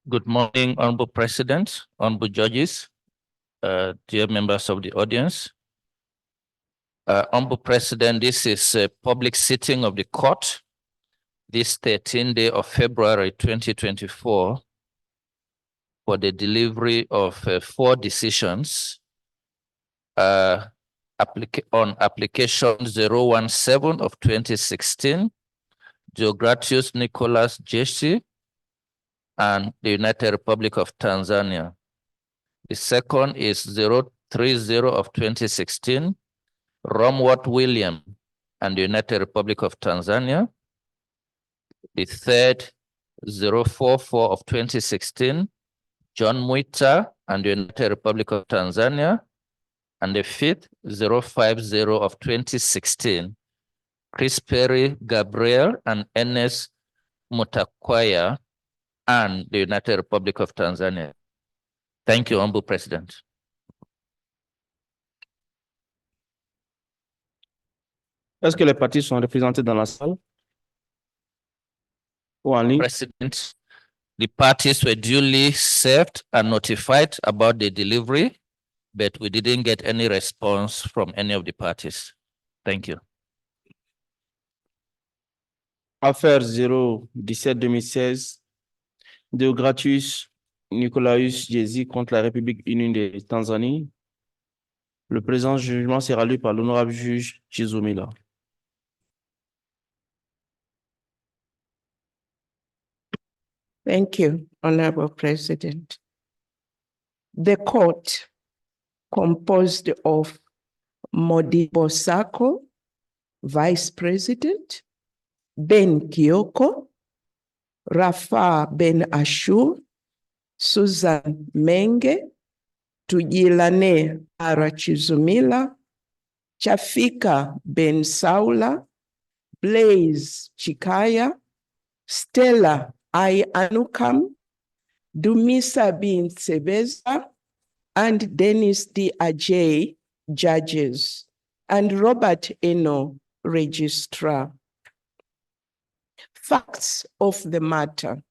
Good morning, Honorable President, Honorable Judges, dear members of the audience. Honorable President, this is a public sitting of the court, this 13th day of February 2024, for the delivery of 4 decisions on application 017 of 2016, Deogratius Nicholas Jesse, and the United Republic of Tanzania. The second is 030 of 2016, Romworth William and the United Republic of Tanzania. The third, 044 of 2016, John Mwita and the United Republic of Tanzania. And the fifth, 050 of 2016, Chris Perry Gabriel and Ernest Mutakwaya and the United Republic of Tanzania. Thank you, Honorable President. Est-ce que les parties sont représentées dans la salle ou en ligne? President, the parties were duly served and notified about the delivery, but we didn't get any response from any of the parties. Thank you. Affaire 017-2016, Deogratius Nicolaus Jesse contre la République unie de Tanzanie. Le présent jugement sera lu par l'honorable juge Chizumila. Thank you, Honorable President. The court, composed of Modibo Sako, Vice President, Ben Kioko, Rafa Ben Ashur, Susan Menge, Tujilane Arachizumila, Chafika Ben Saula, Blaise Chikaya, Stella I. Anukam, Dumisa bin Sebeza, and Dennis D. Ajay, judges, and Robert Eno, registrar. Facts of the matter.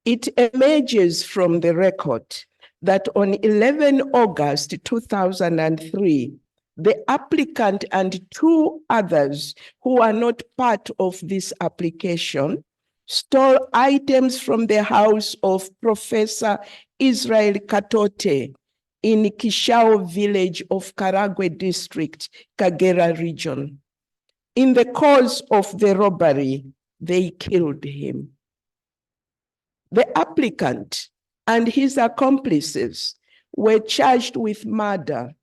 It emerges from the record that on 11 August 2003, the applicant and 2 others who are not part of this application stole items from the house of Professor Israel Katote in Kishao village of Karagwe district, Kagera region. In the course of the robbery, they killed him. The applicant and his accomplices were charged with murder,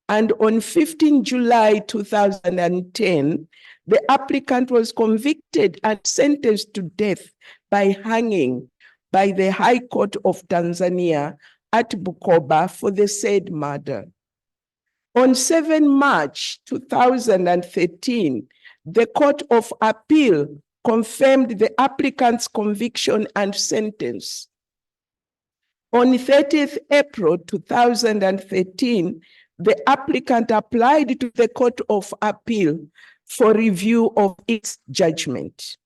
and on 15 July 2010, the applicant was convicted and sentenced to death by hanging by the High Court of Tanzania at Bukoba for the said murder. On 7 March 2013, the Court of Appeal confirmed the applicant's conviction and sentence. On 30th April 2013, the applicant applied to the Court of Appeal for review of its judgment.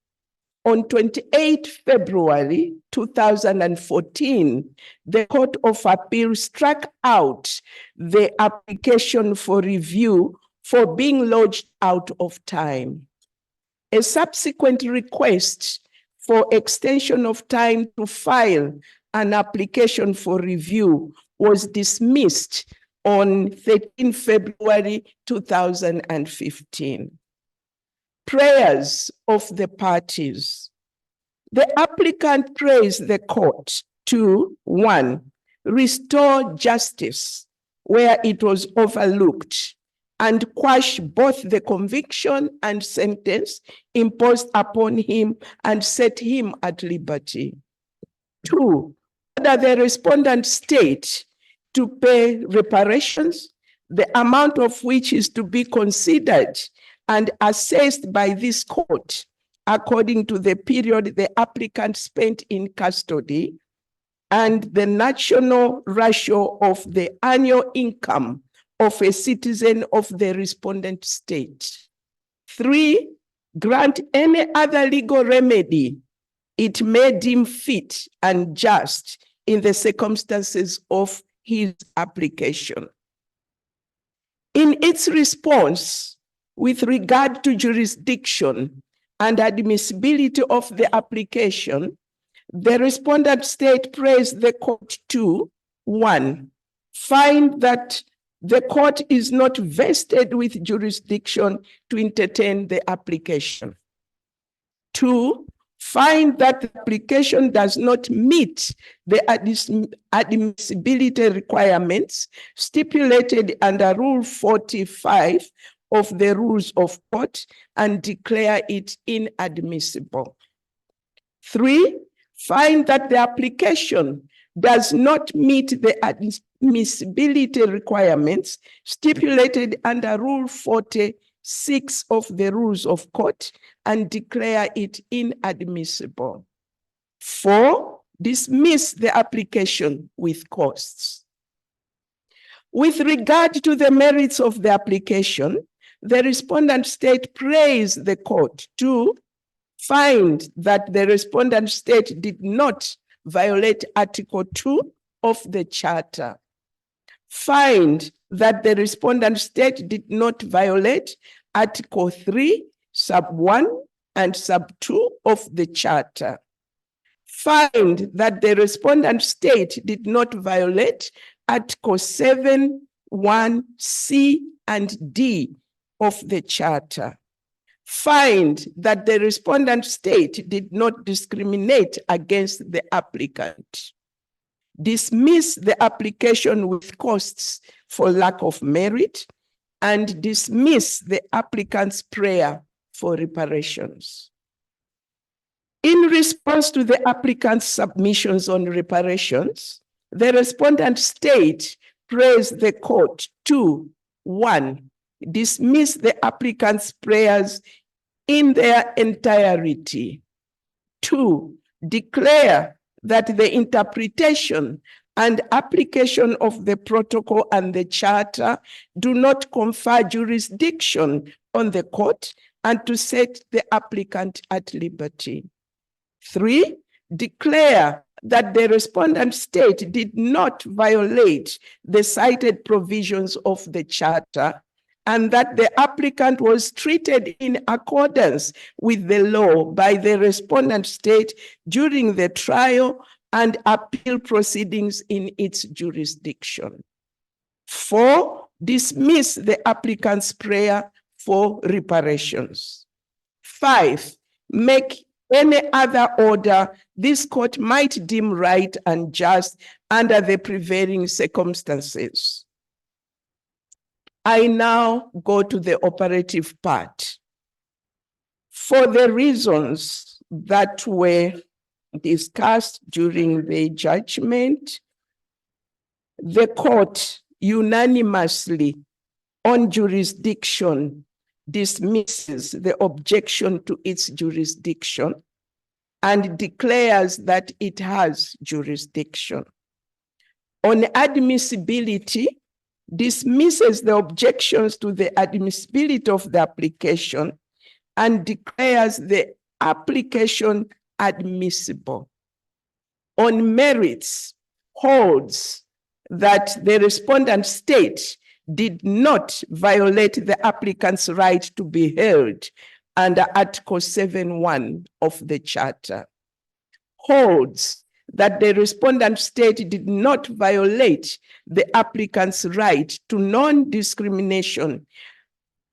On 28 February 2014, the Court of Appeal struck out the application for review for being lodged out of time. A subsequent request for extension of time to file an application for review was dismissed on 13 February 2015. Prayers of the parties. The applicant prays the court to, 1, restore justice where it was overlooked and quash both the conviction and sentence imposed upon him and set him at liberty. 2, order the respondent state to pay reparations, the amount of which is to be considered and assessed by this court according to the period the applicant spent in custody and the national ratio of the annual income of a citizen of the respondent state. 3, grant any other legal remedy it may deem fit and just in the circumstances of his application. In its response, with regard to jurisdiction and admissibility of the application, the respondent state prays the court to, 1, find that the court is not vested with jurisdiction to entertain the application. 2, find that the application does not meet the admissibility requirements stipulated under Rule 45 of the Rules of Court and declare it inadmissible. 3, find that the application does not meet the admissibility requirements stipulated under Rule 46 of the Rules of Court and declare it inadmissible. 4, dismiss the application with costs. With regard to the merits of the application, the respondent state prays the court to find that the respondent state did not violate Article 2 of the Charter. Find that the respondent state did not violate Article 3, Sub 1 and Sub 2 of the Charter. Find that the respondent state did not violate Article 7, 1, C and D of the Charter. Find that the respondent state did not discriminate against the applicant. Dismiss the application with costs for lack of merit and dismiss the applicant's prayer for reparations. In response to the applicant's submissions on reparations, the respondent state prays the court to, 1, dismiss the applicant's prayers in their entirety. 2, declare that the interpretation and application of the protocol and the charter do not confer jurisdiction on the court and to set the applicant at liberty. 3, declare that the respondent state did not violate the cited provisions of the charter and that the applicant was treated in accordance with the law by the respondent state during the trial and appeal proceedings in its jurisdiction. 4, dismiss the applicant's prayer for reparations. 5, make any other order this court might deem right and just under the prevailing circumstances. I now go to the operative part. For the reasons that were discussed during the judgment, the court unanimously on jurisdiction dismisses the objection to its jurisdiction and declares that it has jurisdiction. On admissibility, dismisses the objections to the admissibility of the application and declares the application admissible. On merits, holds that the respondent state did not violate the applicant's right to be heard under Article 7.1 of the Charter. Holds that the respondent state did not violate the applicant's right to non-discrimination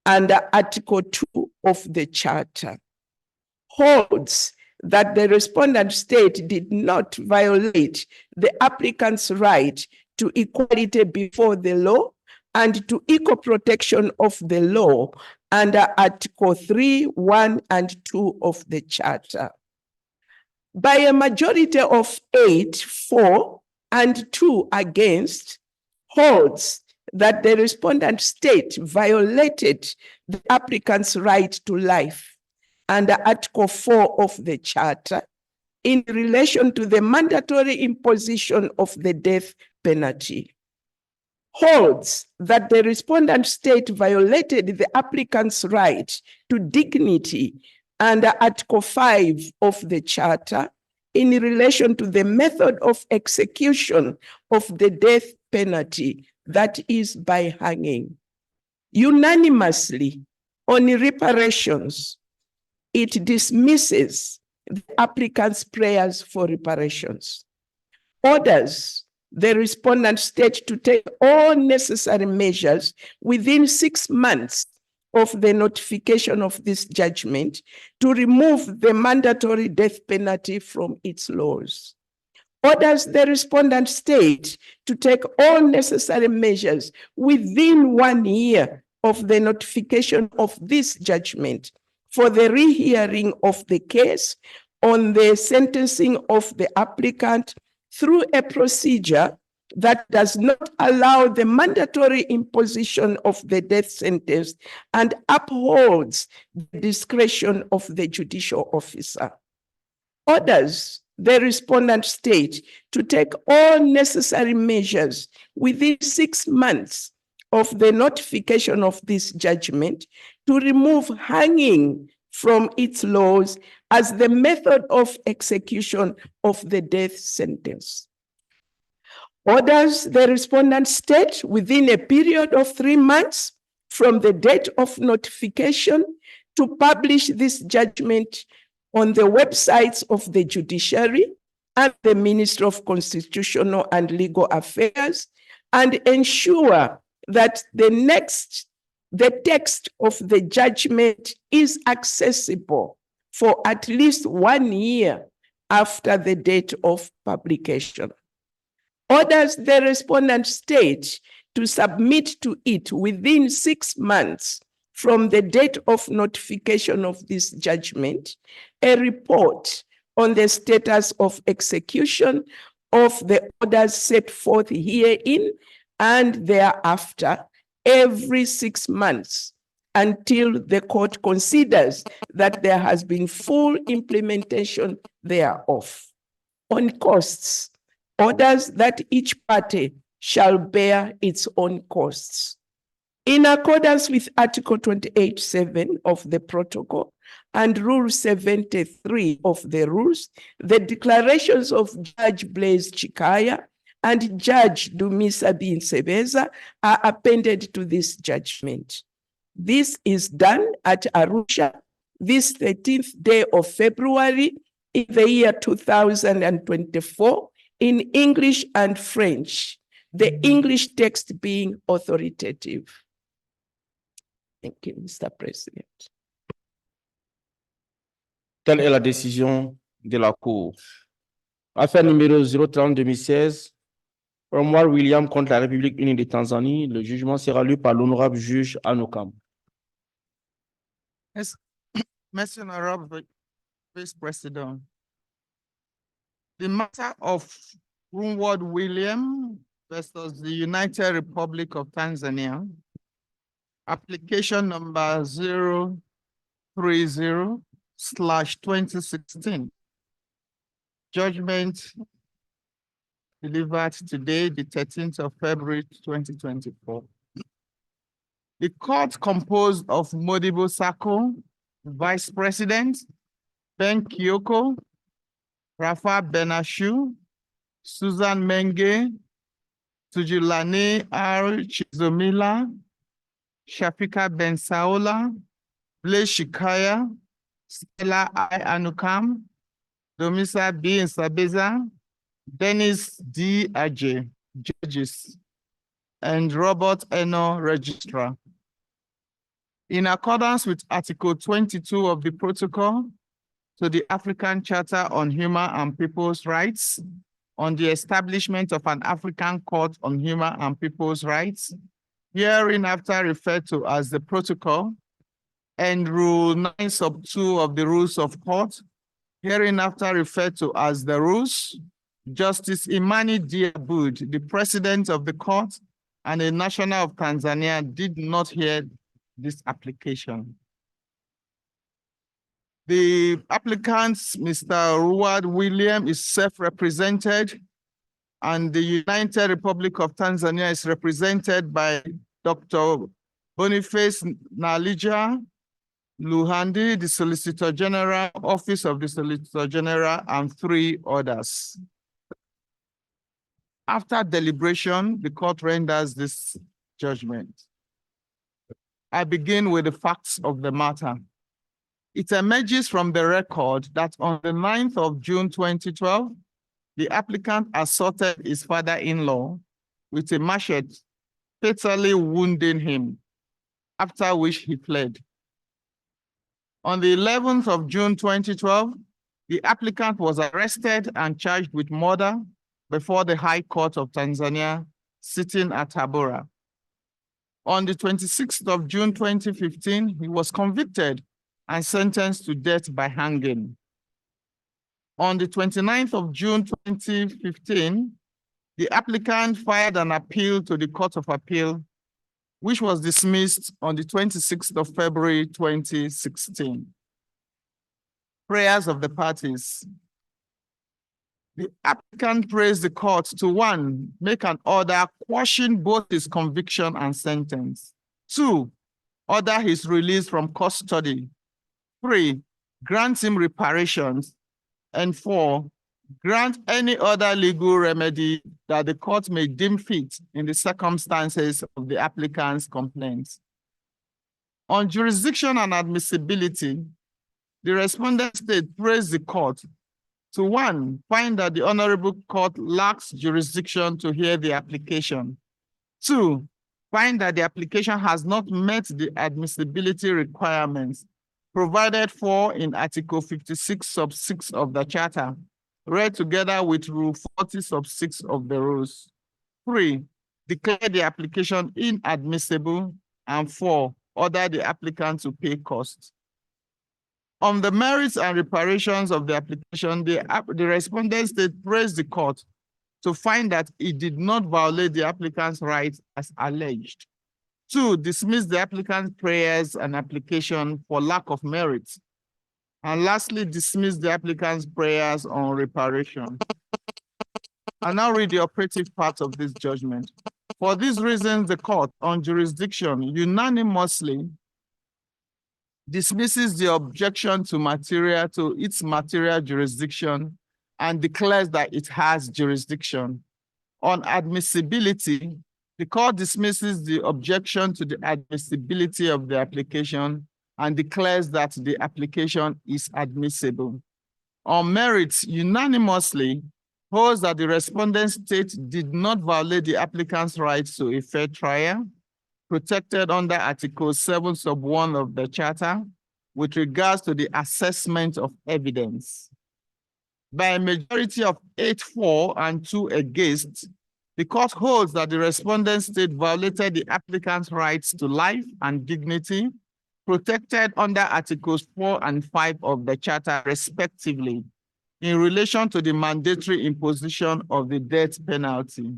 under Article 2 of the Charter. Holds that the respondent state did not violate the applicant's right to equality before the law and to equal protection of the law under Article 3, 1, and 2 of the Charter. By a majority of 8, 4, and 2 against, holds that the respondent state violated the applicant's right to life under Article 4 of the Charter in relation to the mandatory imposition of the death penalty. Holds that the respondent state violated the applicant's right to dignity under Article 5 of the Charter in relation to the method of execution of the death penalty, that is by hanging. Unanimously, on reparations, it dismisses the applicant's prayers for reparations. Orders the respondent state to take all necessary measures within 6 months of the notification of this judgment to remove the mandatory death penalty from its laws. Orders the respondent state to take all necessary measures within 1 year of the notification of this judgment for the rehearing of the case on the sentencing of the applicant through a procedure that does not allow the mandatory imposition of the death sentence and upholds the discretion of the judicial officer. Orders the respondent state to take all necessary measures within 6 months of the notification of this judgment to remove hanging from its laws as the method of execution of the death sentence. Orders the respondent state within a period of 3 months from the date of notification to publish this judgment on the websites of the judiciary and the Ministry of Constitutional and Legal Affairs, and ensure that the text of the judgment is accessible for at least 1 year after the date of publication. Orders the respondent state to submit to it within 6 months from the date of notification of this judgment a report on the status of execution of the orders set forth herein and thereafter every 6 months until the court considers that there has been full implementation thereof. On costs, orders that each party shall bear its own costs. In accordance with Article 28.7 of the protocol and Rule 73 of the rules, the declarations of Judge Blaise Chikaya and Judge Dumisa Binsebeza are appended to this judgment. This is done at Arusha this 13th day of February in the year 2024 in English and French, the English text being authoritative. Thank you, Mr. President. Telle est la décision de la Cour. Affaire numéro 030-2016, Omar William contre la République unie de Tanzanie. Le jugement sera lu par l'honorable juge Anokam. Yes. Monsieur Honorable Vice President, the matter of Rumward William versus the United Republic of Tanzania, application number 030/2016. Judgment delivered today, the 13th of February, 2024. The court composed of Modibo Sako, Vice President, Ben Kyoko, Rafa Benashu, Susan Menge, Tujulani R. Chizomila, Shafika Ben Saola, Blaise Shikaya, Stella I. Anukam, Domisa B. Nsabeza, Dennis D. Ajay, judges, and Robert Eno, registrar. In accordance with Article 22 of the Protocol to the African Charter on Human and People's Rights, on the establishment of an African Court on Human and People's Rights, hereinafter referred to as the Protocol, and Rule 9 sub 2 of the Rules of Court, hereinafter referred to as the Rules, Justice Imani Diabud, the President of the Court and a national of Tanzania, did not hear this application. The applicant, Mr. Ruwad William, is self-represented, and the United Republic of Tanzania is represented by Dr. Boniface Nalija Luhandi, the Solicitor General, Office of the Solicitor General, and 3 others. After deliberation, the court renders this judgment. I begin with the facts of the matter. It emerges from the record that on the 9th of June 2012, the applicant assaulted his father-in-law with a machete, fatally wounding him, after which he fled. On the 11th of June 2012, the applicant was arrested and charged with murder before the High Court of Tanzania, sitting at Tabora. On the 26th of June 2015, he was convicted and sentenced to death by hanging. On the 29th of June 2015, the applicant filed an appeal to the Court of Appeal, which was dismissed on the 26th of February 2016. Prayers of the parties. The applicant prays the court to 1, make an order quashing both his conviction and sentence. 2, order his release from custody. 3, grant him reparations. And 4, grant any other legal remedy that the court may deem fit in the circumstances of the applicant's complaints. On jurisdiction and admissibility, the respondent state prays the court to 1, find that the Honorable Court lacks jurisdiction to hear the application. 2, find that the application has not met the admissibility requirements provided for in Article 56 sub 6 of the Charter, read together with Rule 40 sub 6 of the rules. 3, declare the application inadmissible. And 4, order the applicant to pay costs. On the merits and reparations of the application, the respondent state praised the court to find that it did not violate the applicant's rights as alleged. 2, dismiss the applicant's prayers and application for lack of merit. And lastly, dismiss the applicant's prayers on reparation. I now read the operative part of this judgment. For these reasons, the court on jurisdiction unanimously dismisses the objection to its material jurisdiction and declares that it has jurisdiction. On admissibility, the court dismisses the objection to the admissibility of the application and declares that the application is admissible. On merits, unanimously holds that the respondent state did not violate the applicant's right to a fair trial, protected under Article 7 sub 1 of the Charter with regards to the assessment of evidence. By a majority of 8-4 and 2 against, the court holds that the respondent state violated the applicant's rights to life and dignity, protected under Articles 4 and 5 of the Charter, respectively, in relation to the mandatory imposition of the death penalty.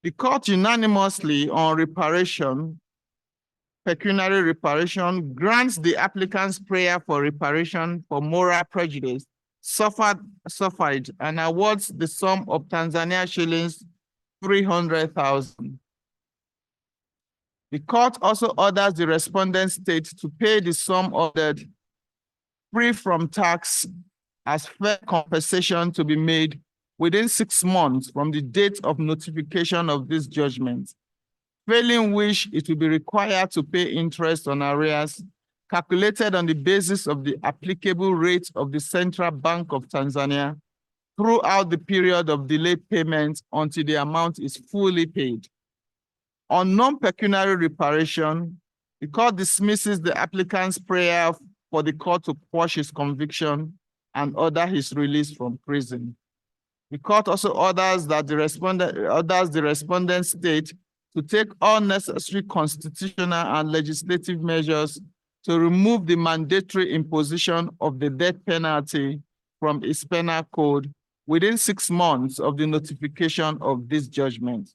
The court unanimously on reparation, pecuniary reparation, grants the applicant's prayer for reparation for moral prejudice suffered and awards the sum of Tanzania shillings 300,000. The court also orders the respondent state to pay the sum ordered free from tax as fair compensation to be made within 6 months from the date of notification of this judgment, failing which it will be required to pay interest on arrears calculated on the basis of the applicable rate of the Central Bank of Tanzania throughout the period of delayed payment until the amount is fully paid. On non-pecuniary reparation, the court dismisses the applicant's prayer for the court to quash his conviction and order his release from prison. The court also orders that the respondent state to take all necessary constitutional and legislative measures to remove the mandatory imposition of the death penalty from its penal code within 6 months of the notification of this judgment.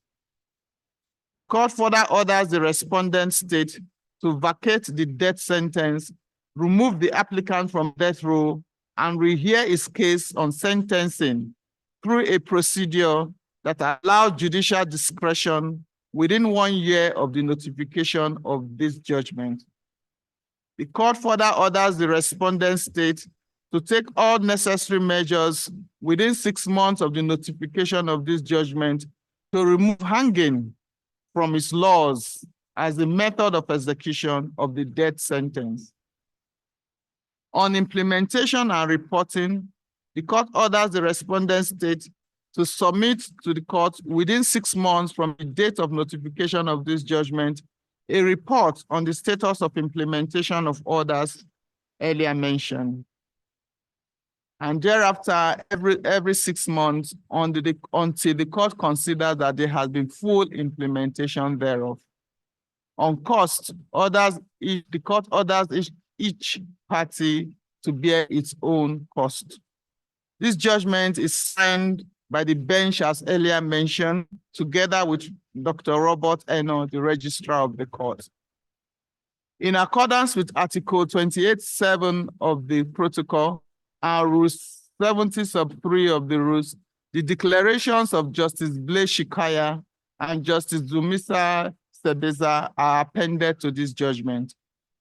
Court further orders the respondent state to vacate the death sentence, remove the applicant from death row, and rehear his case on sentencing through a procedure that allows judicial discretion within 1 year of the notification of this judgment. The court further orders the respondent state to take all necessary measures within 6 months of the notification of this judgment to remove hanging from its laws as the method of execution of the death sentence. On implementation and reporting, the court orders the respondent state to submit to the court within 6 months from the date of notification of this judgment a report on the status of implementation of orders earlier mentioned. And thereafter, every 6 months until the court considers that there has been full implementation thereof. On cost, the court orders each party to bear its own cost. This judgment is signed by the bench as earlier mentioned, together with Dr. Robert Eno, the registrar of the court. In accordance with Article 28(7) of the protocol and Rule 70(3) of the rules, the declarations of Justice Blaise Shikaya and Justice Dumisa Sebeza are appended to this judgment.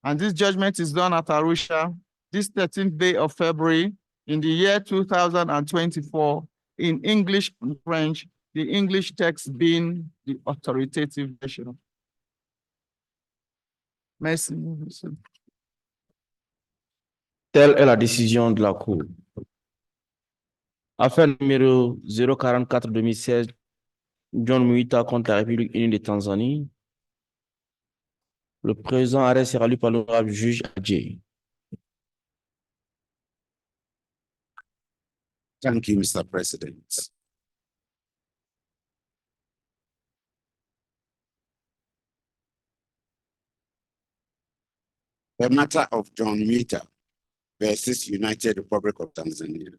And this judgment is done at Arusha this 13th day of February in the year 2024 in English and French, the English text being the authoritative version. Merci. Telle est la décision de la Cour. Affaire numéro 044-2016, John Muita contre la République unie de Tanzanie. Le présent arrêt sera lu par l'honorable juge Adjei. Thank you, Mr. President. The matter of John Muita versus United Republic of Tanzania.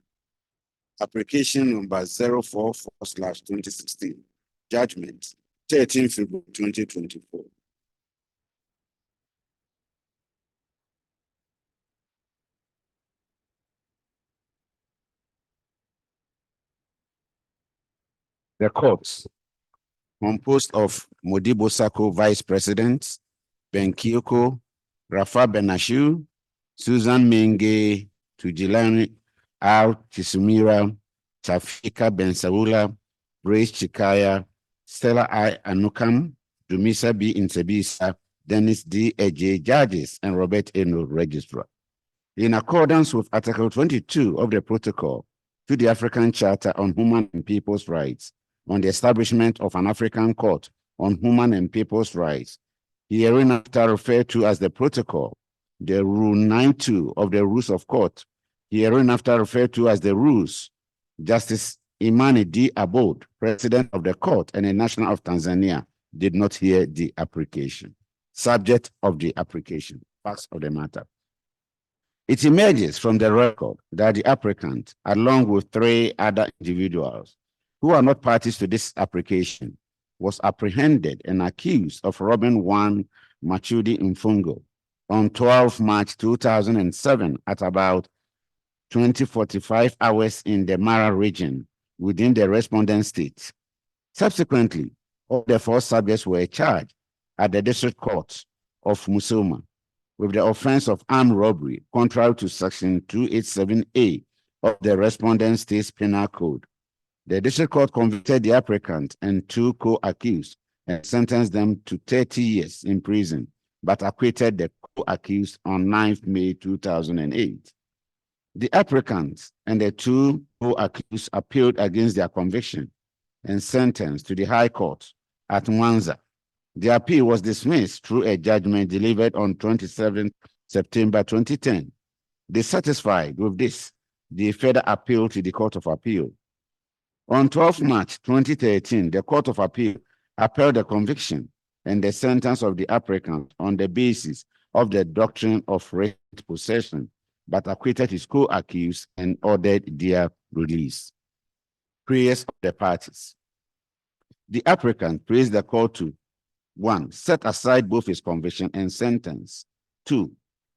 Application number 044/2016. Judgment, 13 February 2024. The court, composed of Modibo Sako, Vice President, Ben Kioko, Rafa Benashu, Susan Menge, Tujilani R. Chisumira, Tafika Ben Saula, Grace Chikaya, Stella I. Anukam, Dumisa B. Insebisa, Dennis D. Eje, judges, and Robert Eno, registrar. In accordance with Article 22 of the Protocol to the African Charter on Human and People's Rights, on the establishment of an African Court on Human and People's Rights, hereinafter referred to as the Protocol, the Rule 92 of the Rules of Court, hereinafter referred to as the Rules, Justice Imani D. Abode, President of the Court and a national of Tanzania, did not hear the application. Subject of the application, facts of the matter. It emerges from the record that the applicant, along with 3 other individuals who are not parties to this application, was apprehended and accused of robbing one Machudi Mfungo on 12 March 2007 at about 20:45 hours in the Mara region within the respondent state. Subsequently, all the 4 subjects were charged at the District Court of Musoma with the offense of armed robbery, contrary to Section 287A of the Respondent State's Penal Code. The district court convicted the applicant and two co-accused and sentenced them to 30 years in prison, but acquitted the co-accused on 9th May 2008. The applicant and the two co-accused appealed against their conviction and sentence to the High Court at Mwanza. The appeal was dismissed through a judgment delivered on 27 September 2010. Dissatisfied with this, they further appealed to the Court of Appeal. On 12 March 2013, the Court of Appeal upheld the conviction and the sentence of the applicant on the basis of the doctrine of writ possession, but acquitted his co-accused and ordered their release. Prayers of the parties. The applicant prays the court to 1. Set aside both his conviction and sentence. 2.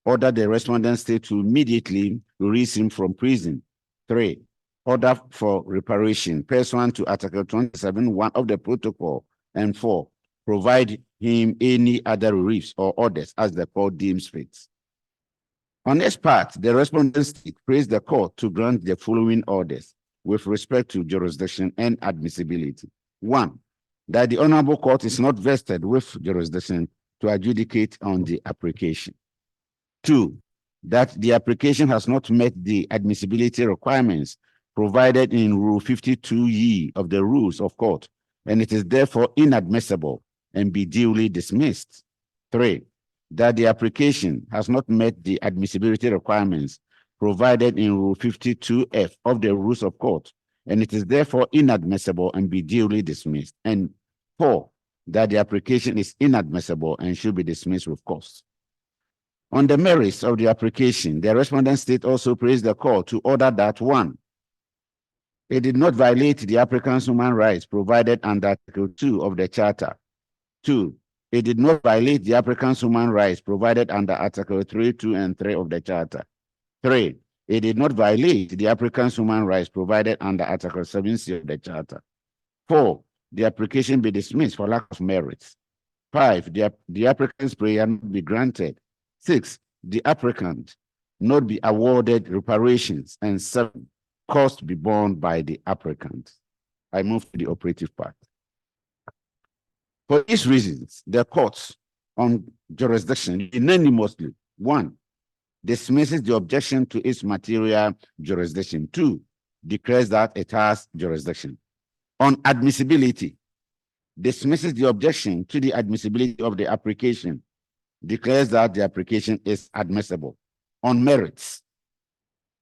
Order the respondent state to immediately release him from prison. 3. Order for reparation pursuant to Article 27(1) of the protocol. And 4. Provide him any other reliefs or orders as the court deems fit. On its part, the respondent state prays the court to grant the following orders with respect to jurisdiction and admissibility. 1. That the Honorable Court is not vested with jurisdiction to adjudicate on the application. 2. That the application has not met the admissibility requirements provided in Rule 52E of the Rules of Court, and it is therefore inadmissible and be duly dismissed. 3. That the application has not met the admissibility requirements provided in Rule 52F of the Rules of Court, and it is therefore inadmissible and be duly dismissed. And 4. That the application is inadmissible and should be dismissed with cause. On the merits of the application, the respondent state also prays the court to order that 1. It did not violate the applicant's human rights provided under Article 2 of the Charter. 2. It did not violate the applicant's human rights provided under Article 3, 2, and 3 of the Charter. 3. It did not violate the applicant's human rights provided under Article 7C of the Charter. 4. The application be dismissed for lack of merits. 5. The applicant's prayer not be granted. 6. The applicant not be awarded reparations. And 7. Cost be borne by the applicant. I move to the operative part. For these reasons, the courts on jurisdiction unanimously, 1. Dismisses the objection to its material jurisdiction. 2. Declares that it has jurisdiction. On admissibility, dismisses the objection to the admissibility of the application. Declares that the application is admissible. On merits,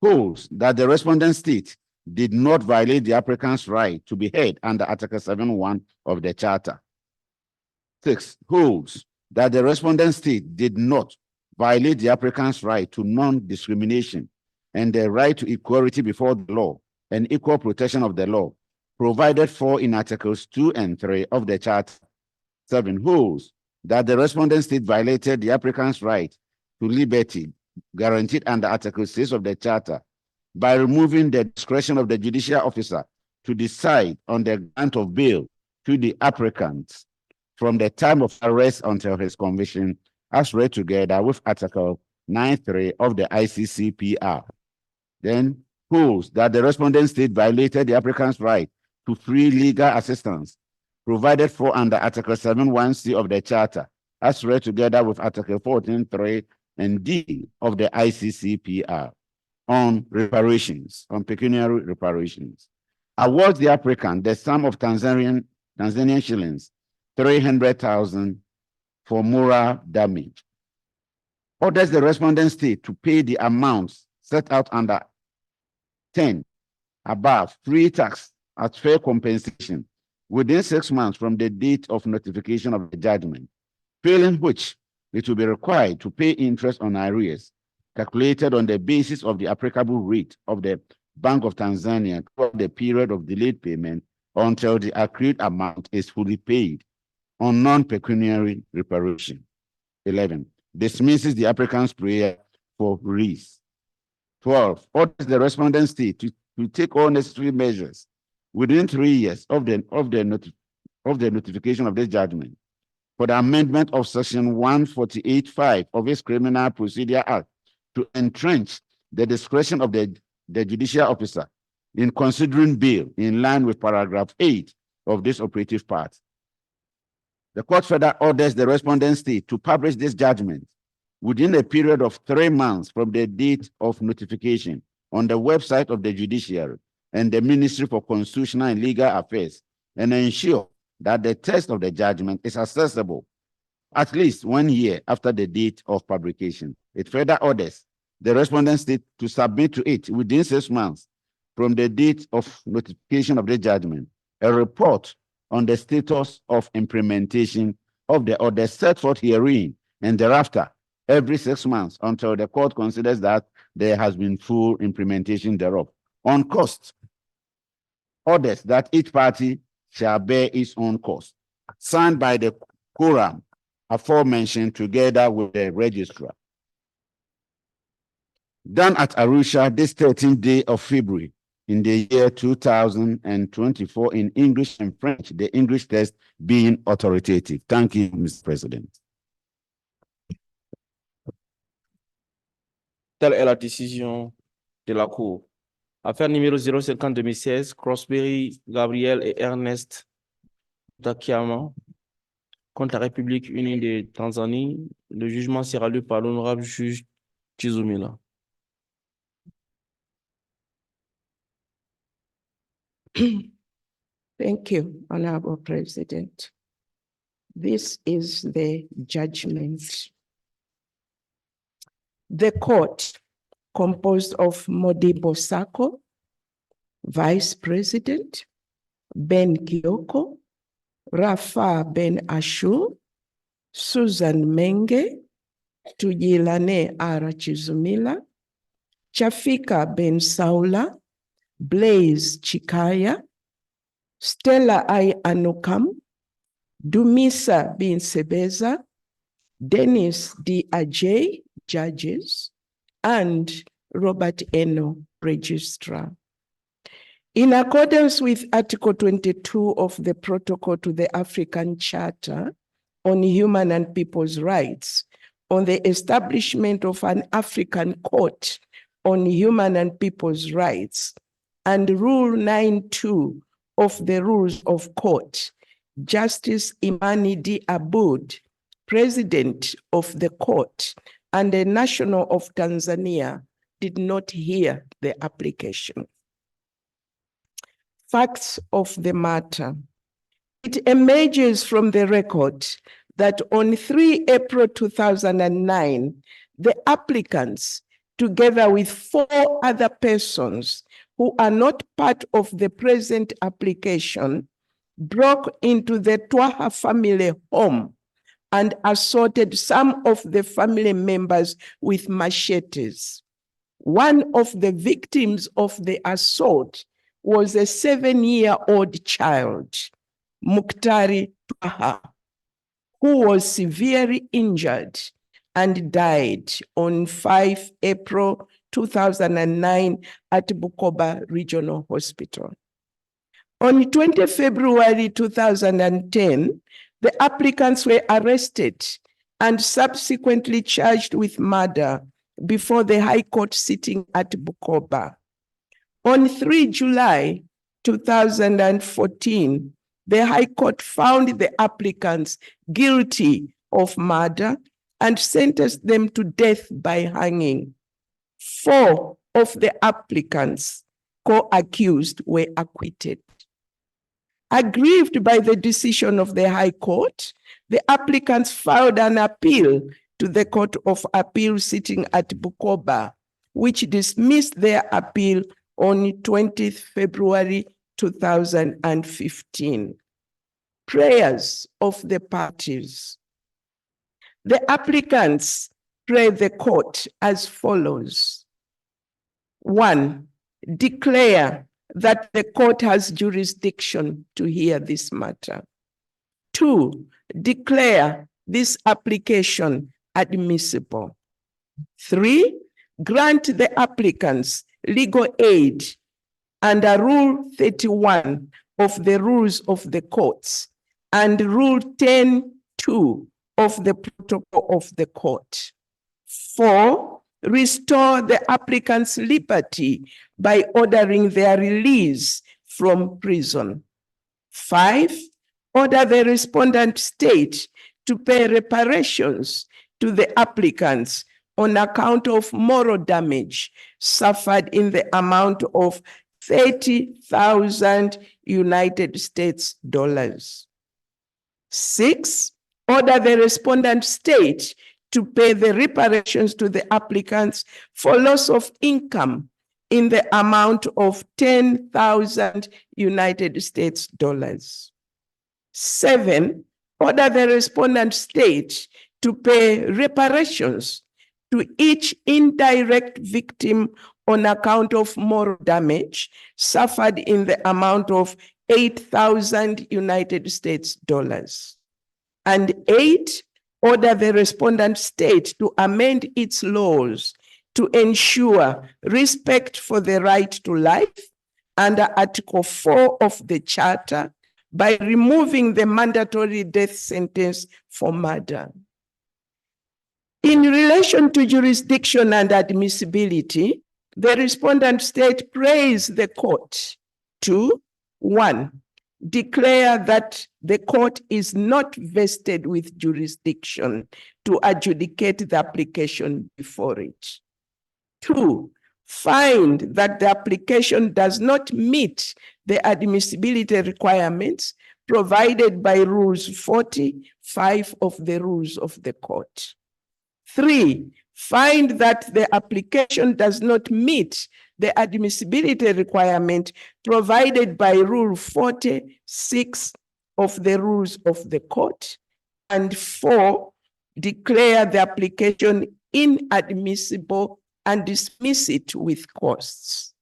holds that the respondent state did not violate the applicant's right to be heard under Article 7(1) of the Charter. 6. Holds that the respondent state did not violate the applicant's right to non-discrimination and the right to equality before the law and equal protection of the law, provided for in Articles 2 and 3 of the Charter. 7. Holds that the respondent state violated the applicant's right to liberty guaranteed under Article 6 of the Charter by removing the discretion of the judicial officer to decide on the grant of bail to the applicant from the time of arrest until his conviction, as read together with Article 9(3) of the ICCPR. Then holds that the respondent state violated the applicant's right to free legal assistance provided for under Article 7(1)(c) of the Charter, as read together with Article 14(3) and D of the ICCPR. On reparations, on pecuniary reparations, awards the applicant the sum of Tanzanian shillings 300,000 for moral damage. Orders the respondent state to pay the amounts set out under 10 above free tax as fair compensation within 6 months from the date of notification of the judgment, failing which it will be required to pay interest on arrears calculated on the basis of the applicable rate of the Bank of Tanzania for the period of delayed payment until the accrued amount is fully paid. On non-pecuniary reparation. 11. Dismisses the applicant's prayer for release. 12. Orders the respondent state to take all necessary measures within 3 years of the notification of this judgment for the amendment of Section 148(5) of its Criminal Procedure Act to entrench the discretion of the judicial officer in considering bail in line with paragraph 8 of this operative part. The court further orders the respondent state to publish this judgment within a period of 3 months from the date of notification on the website of the judiciary and the Ministry for Constitutional and Legal Affairs, and ensure that the text of the judgment is accessible at least 1 year after the date of publication. It further orders the respondent state to submit to it within 6 months from the date of notification of the judgment a report on the status of implementation of the order set forth herein, and thereafter every 6 months until the court considers that there has been full implementation thereof. On cost, orders that each party shall bear its own cost, signed by the quorum aforementioned together with the registrar. Done at Arusha this 13th day of February in the year 2024 in English and French, the English text being authoritative. Thank you, Mr. President. Telle est la décision de la Cour. Affaire numéro 050-2016, Crossberry, Gabriel et Ernest Dakiama contre la République unie de Tanzanie. Le jugement sera lu par l'honorable juge Chizumila. Thank you, Honorable President. This is the judgment. The court, composed of Modibo Sako, Vice President, Ben Kioko, Rafa Ben Ashu, Susan Menge, Tujilane Ara Chizumila, Chafika Ben Saula, Blaise Chikaya, Stella I Anukam, Dumisa Bin Sebeza, Dennis D. Ajay, judges, and Robert Eno, registrar. In accordance with Article 22 of the Protocol to the African Charter on Human and People's Rights, on the establishment of an African Court on Human and People's Rights, and Rule 9.2 of the Rules of Court, Justice Imani D. Aboud, President of the Court and the National of Tanzania, did not hear the application. Facts of the matter. It emerges from the record that on 3 April 2009, the applicants, together with 4 other persons who are not part of the present application, broke into the Twaha family home and assaulted some of the family members with machetes. One of the victims of the assault was a 7-year-old child, Muktari Twaha, who was severely injured and died on 5 April 2009 at Bukoba Regional Hospital. On 20 February 2010, the applicants were arrested and subsequently charged with murder before the High Court sitting at Bukoba. On 3 July 2014, the High Court found the applicants guilty of murder and sentenced them to death by hanging. 4 of the applicants, co-accused, were acquitted. Aggrieved by the decision of the High Court, the applicants filed an appeal to the Court of Appeal sitting at Bukoba, which dismissed their appeal on 20th February 2015. Prayers of the parties. The applicants pray the court as follows. 1, declare that the court has jurisdiction to hear this matter. 2, declare this application admissible. 3, grant the applicants legal aid under Rule 31 of the Rules of the Courts and Rule 10.2 of the Protocol of the Court. 4, restore the applicant's liberty by ordering their release from prison. 5, order the respondent state to pay reparations to the applicants on account of moral damage suffered in the amount of 30,000 United States dollars. 6, order the respondent state to pay the reparations to the applicants for loss of income in the amount of 10,000 United States dollars. 7, order the respondent state to pay reparations to each indirect victim on account of moral damage suffered in the amount of 8,000 United States dollars. And 8, order the respondent state to amend its laws to ensure respect for the right to life under Article 4 of the Charter by removing the mandatory death sentence for murder. In relation to jurisdiction and admissibility, the respondent state prays the court to 1, declare that the court is not vested with jurisdiction to adjudicate the application before it. 2, find that the application does not meet the admissibility requirements provided by Rules 45 of the Rules of the Court. 3, find that the application does not meet the admissibility requirement provided by Rule 46 of the Rules of the Court. And 4, declare the application inadmissible and dismiss it with costs.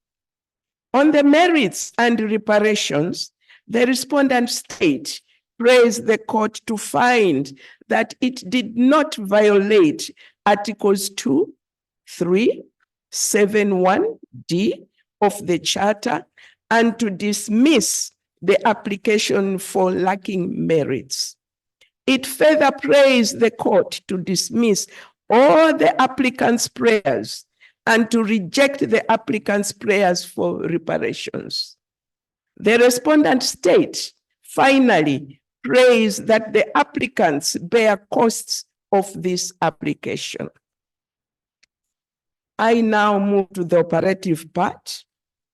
On the merits and reparations, the respondent state prays the court to find that it did not violate Articles 2, 3, 7(1)(d) of the Charter and to dismiss the application for lacking merits. It further prays the court to dismiss all the applicant's prayers and to reject the applicant's prayers for reparations. The respondent state finally prays that the applicants bear costs of this application. I now move to the operative part.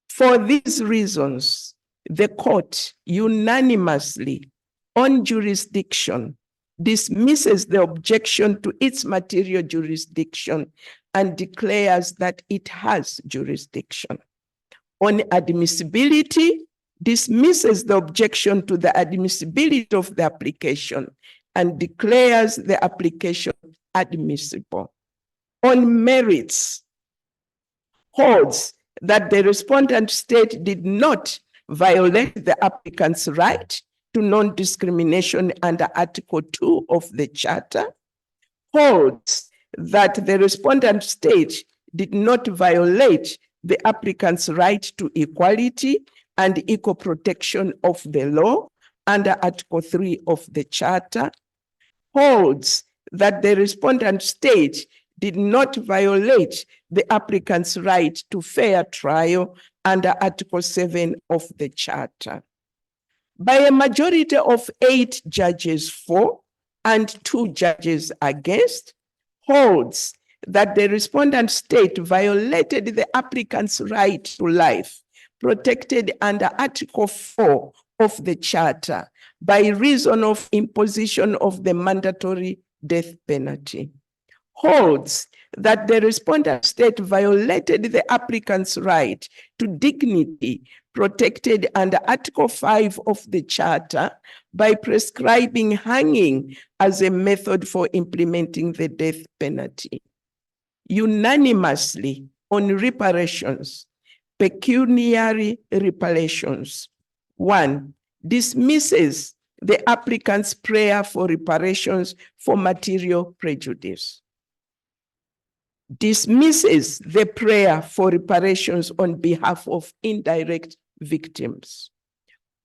For these reasons, the court unanimously on jurisdiction dismisses the objection to its material jurisdiction and declares that it has jurisdiction. On admissibility, dismisses the objection to the admissibility of the application and declares the application admissible. On merits, holds that the respondent state did not violate the applicant's right to non-discrimination under Article 2 of the Charter, holds that the respondent state did not violate the applicant's right to equality and equal protection of the law under Article 3 of the Charter, holds that the respondent state did not violate the applicant's right to fair trial under Article 7 of the Charter. By a majority of 8 judges for and 2 judges against, holds that the respondent state violated the applicant's right to life protected under Article 4 of the Charter by reason of imposition of the mandatory death penalty. Holds that the respondent state violated the applicant's right to dignity protected under Article 5 of the Charter by prescribing hanging as a method for implementing the death penalty. Unanimously on reparations, pecuniary reparations. 1, dismisses the applicant's prayer for reparations for material prejudice. Dismisses the prayer for reparations on behalf of indirect victims.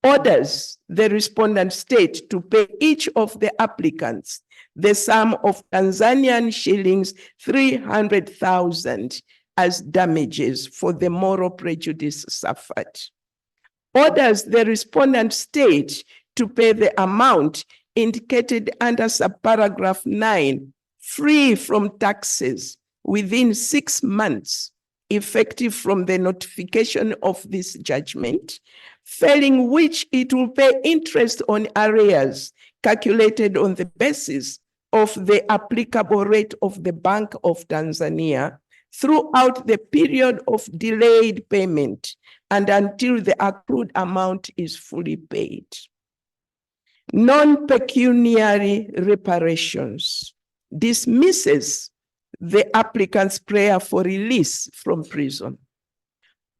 orders the respondent state to pay each of the applicants the sum of Tanzanian shillings 300,000 as damages for the moral prejudice suffered. Orders the respondent state to pay the amount indicated under subparagraph 9 free from taxes within 6 months effective from the notification of this judgment, failing which it will pay interest on arrears calculated on the basis of the applicable rate of the Bank of Tanzania throughout the period of delayed payment and until the accrued amount is fully paid. Non-pecuniary reparations dismisses the applicant's prayer for release from prison,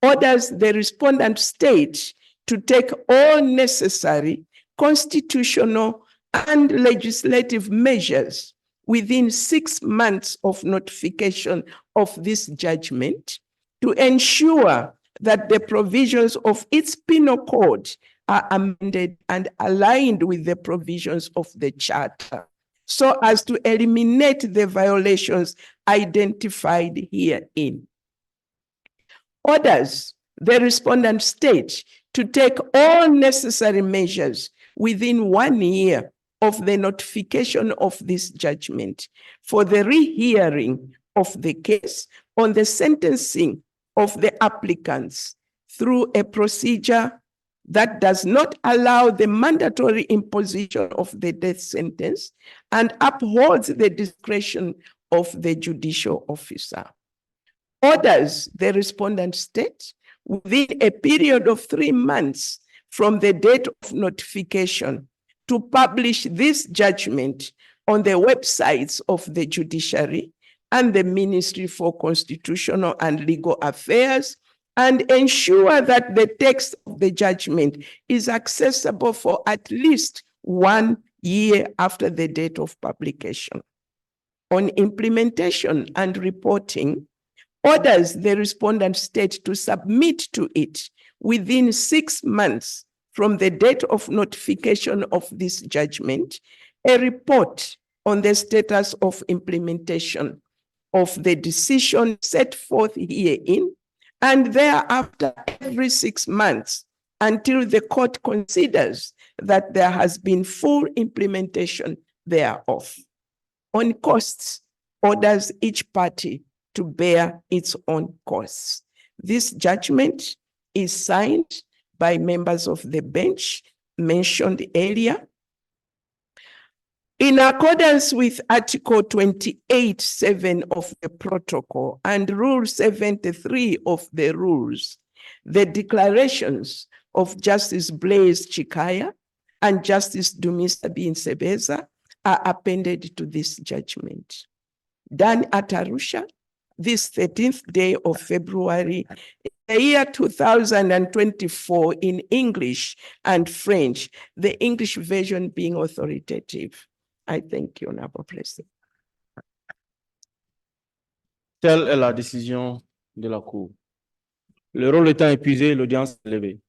orders the respondent state to take all necessary constitutional and legislative measures within 6 months of notification of this judgment to ensure that the provisions of its penal code are amended and aligned with the provisions of the Charter, so as to eliminate the violations identified herein. Orders the respondent state to take all necessary measures within 1 year of the notification of this judgment for the rehearing of the case on the sentencing of the applicants through a procedure that does not allow the mandatory imposition of the death sentence and upholds the discretion of the judicial officer. Orders the respondent state within a period of 3 months from the date of notification to publish this judgment on the websites of the judiciary and the Ministry for Constitutional and Legal Affairs, and ensure that the text of the judgment is accessible for at least 1 year after the date of publication. On implementation and reporting, orders the respondent state to submit to it within 6 months from the date of notification of this judgment, a report on the status of implementation of the decision set forth herein, and thereafter every 6 months until the court considers that there has been full implementation thereof. On costs, orders each party to bear its own costs. This judgment is signed by members of the bench mentioned earlier. In accordance with Article 28(7) of the protocol and Rule 73 of the rules, the declarations of Justice Blaise Chikaya and Justice Dumisa Binsebeza are appended to this judgment. Done at Arusha, this 13th day of February, the year 2024, in English and French, the English version being authoritative. I thank you, Honorable President. Telle est la décision de la Cour. Le rôle étant épuisé, l'audience est levée.